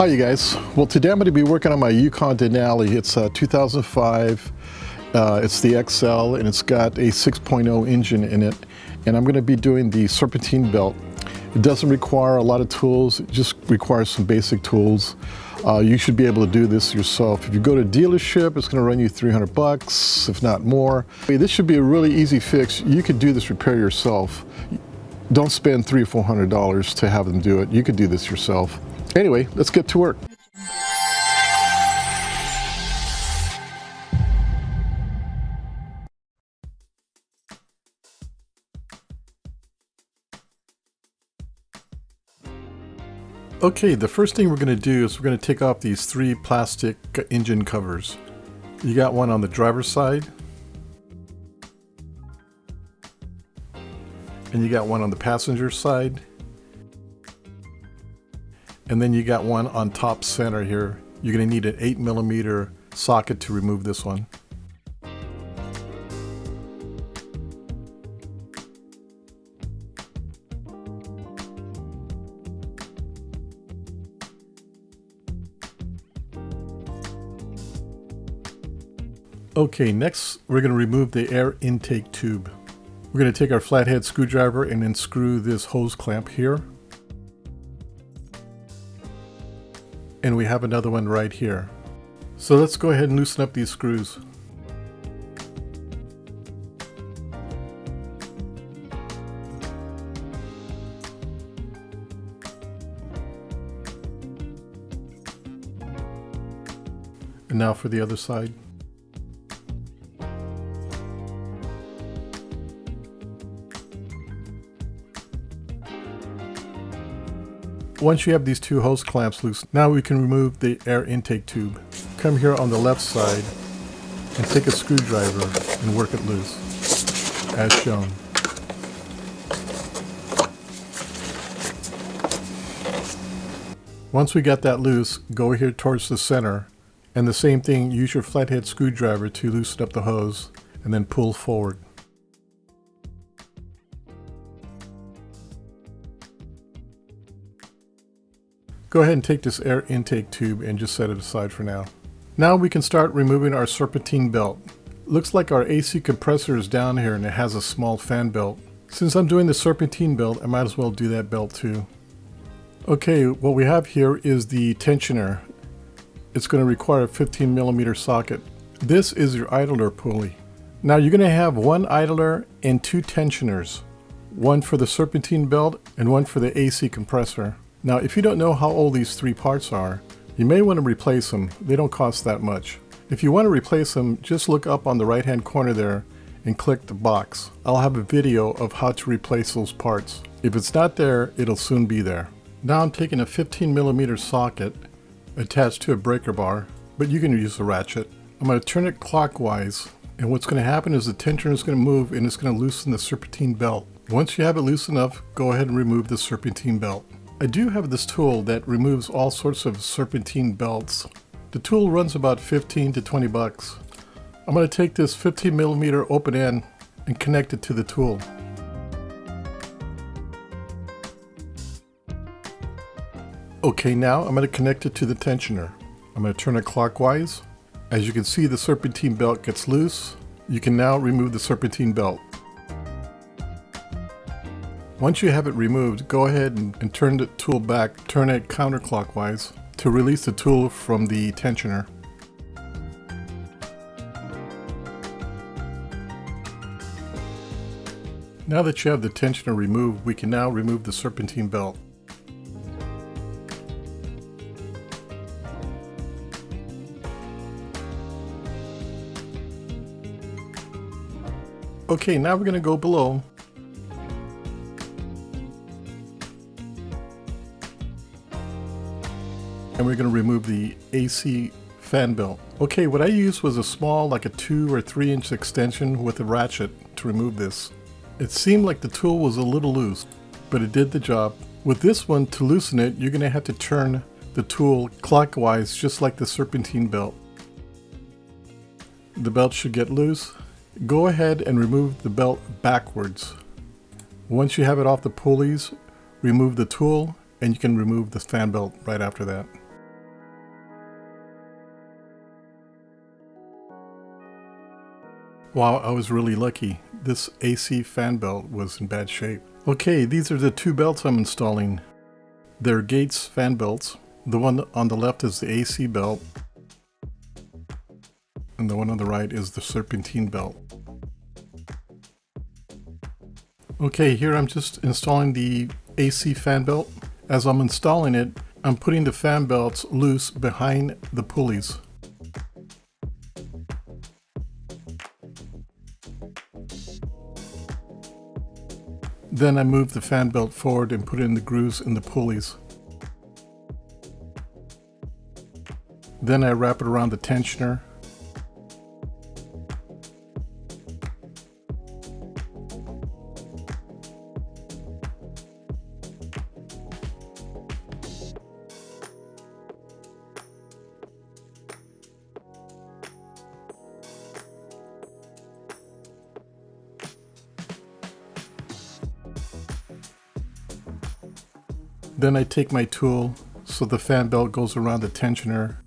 Hi you guys. Well, today I'm going to be working on my Yukon Denali. It's 2005. It's the XL and it's got a 6.0 engine in it. And I'm going to be doing the Serpentine belt. It doesn't require a lot of tools. It just requires some basic tools. You should be able to do this yourself. If you go to a dealership, it's going to run you 300 bucks, if not more. This should be a really easy fix. You could do this repair yourself. Don't spend $300 or $400 to have them do it. You could do this yourself. Anyway, let's get to work. Okay, the first thing we're going to do is we're going to take off these three plastic engine covers. You got one on the driver's side, and you got one on the passenger side, and then you got one on top center here. You're going to need an 8mm socket to remove this one. Okay, next we're going to remove the air intake tube. We're going to take our flathead screwdriver and then screw this hose clamp here. And we have another one right here. So let's go ahead and loosen up these screws. And now for the other side. Once you have these two hose clamps loose, now we can remove the air intake tube. Come here on the left side and take a screwdriver and work it loose, as shown. Once we got that loose, go here towards the center, and the same thing, use your flathead screwdriver to loosen up the hose and then pull forward. Go ahead and take this air intake tube and just set it aside for now. Now we can start removing our Serpentine belt. Looks like our AC compressor is down here and it has a small fan belt. Since I'm doing the Serpentine belt, I might as well do that belt too. Okay, what we have here is the tensioner. It's going to require a 15mm socket. This is your idler pulley. Now you're going to have one idler and two tensioners. One for the Serpentine belt and one for the AC compressor. Now, if you don't know how old these three parts are, you may want to replace them. They don't cost that much. If you want to replace them, just look up on the right-hand corner there and click the box. I'll have a video of how to replace those parts. If it's not there, it'll soon be there. Now I'm taking a 15mm socket attached to a breaker bar, but you can use a ratchet. I'm going to turn it clockwise, and what's going to happen is the tensioner is going to move and it's going to loosen the Serpentine belt. Once you have it loose enough, go ahead and remove the Serpentine belt. I do have this tool that removes all sorts of Serpentine belts. The tool runs about 15 to 20 bucks. I'm going to take this 15mm open end and connect it to the tool. Okay, now I'm going to connect it to the tensioner. I'm going to turn it clockwise. As you can see, the Serpentine belt gets loose. You can now remove the Serpentine belt. Once you have it removed, go ahead and turn the tool back, turn it counterclockwise to release the tool from the tensioner. Now that you have the tensioner removed, we can now remove the Serpentine belt. Okay, now we're going to go below. And we're going to remove the AC fan belt. Okay, what I used was a small, like a 2 or 3 inch extension with a ratchet to remove this. It seemed like the tool was a little loose, but it did the job. With this one, to loosen it, you're going to have to turn the tool clockwise, just like the Serpentine belt. The belt should get loose. Go ahead and remove the belt backwards. Once you have it off the pulleys, remove the tool, and you can remove the fan belt right after that. Wow, I was really lucky. This AC fan belt was in bad shape. Okay, these are the two belts I'm installing. They're Gates fan belts. The one on the left is the AC belt, and the one on the right is the Serpentine belt. Okay, here I'm just installing the AC fan belt. As I'm installing it, I'm putting the fan belts loose behind the pulleys. Then I move the fan belt forward and put in the grooves in the pulleys. Then I wrap it around the tensioner. Then I take my tool so the fan belt goes around the tensioner.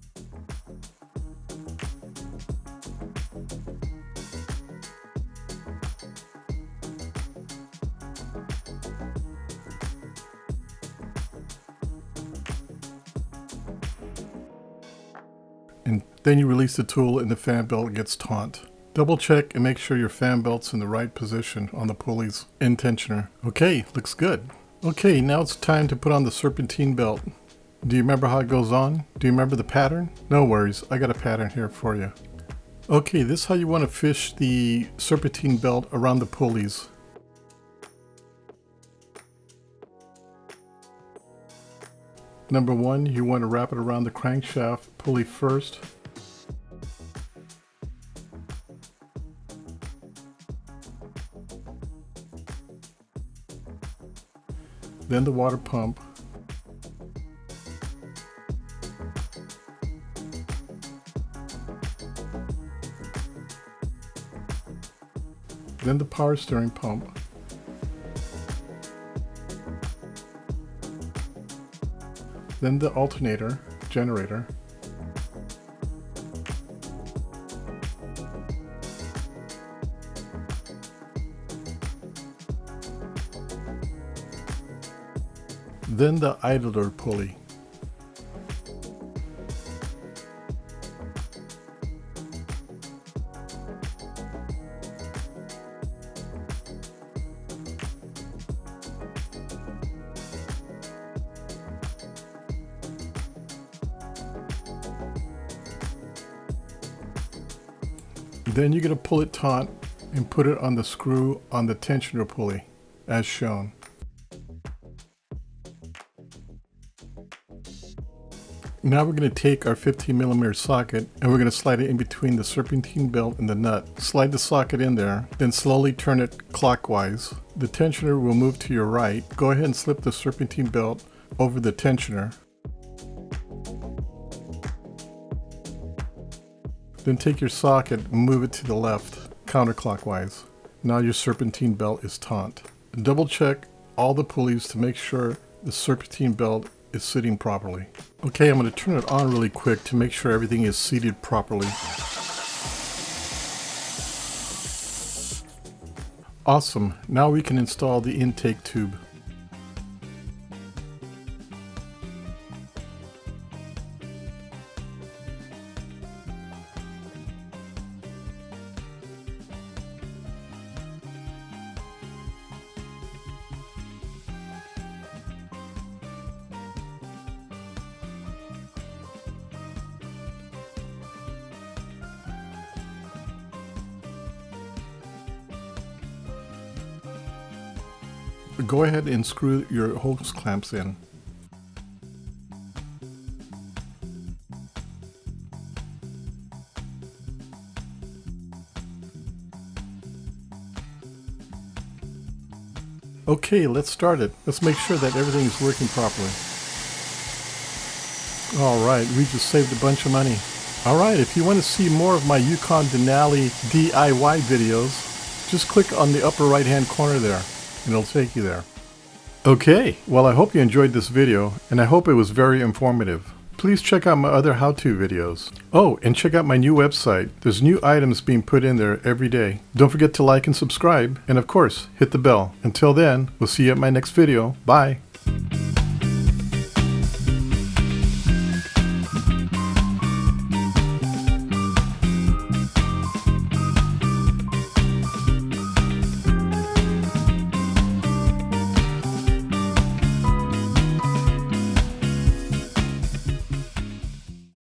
And then you release the tool and the fan belt gets taut. Double check and make sure your fan belt's in the right position on the pulleys and tensioner. Okay, looks good. Okay, now it's time to put on the Serpentine belt. Do you remember how it goes on? Do you remember the pattern? No worries, I got a pattern here for you. Okay, this is how you want to fish the Serpentine belt around the pulleys. Number one, you want to wrap it around the crankshaft pulley first. Then the water pump. Then the power steering pump. Then the alternator, generator. Then the idler pulley. Then you're going to pull it taut and put it on the screw on the tensioner pulley, as shown. Now we're going to take our 15mm socket and we're going to slide it in between the Serpentine belt and the nut. Slide the socket in there, then slowly turn it clockwise. The tensioner will move to your right. Go ahead and slip the Serpentine belt over the tensioner. Then take your socket and move it to the left, counterclockwise. Now your Serpentine belt is taut. Double check all the pulleys to make sure the Serpentine belt is sitting properly. Okay, I'm going to turn it on really quick to make sure everything is seated properly. Awesome, now we can install the intake tube. Go ahead and screw your hose clamps in. Okay, let's start it. Let's make sure that everything is working properly. Alright, we just saved a bunch of money. Alright, if you want to see more of my Yukon Denali DIY videos, just click on the upper right hand corner there. And it'll take you there. Okay, well I hope you enjoyed this video and I hope it was very informative. please check out my other how-to videos. Oh, and check out my new website. There's new items being put in there every day. Don't forget to like and subscribe, and of course, hit the bell. Until then, we'll see you at my next video. Bye.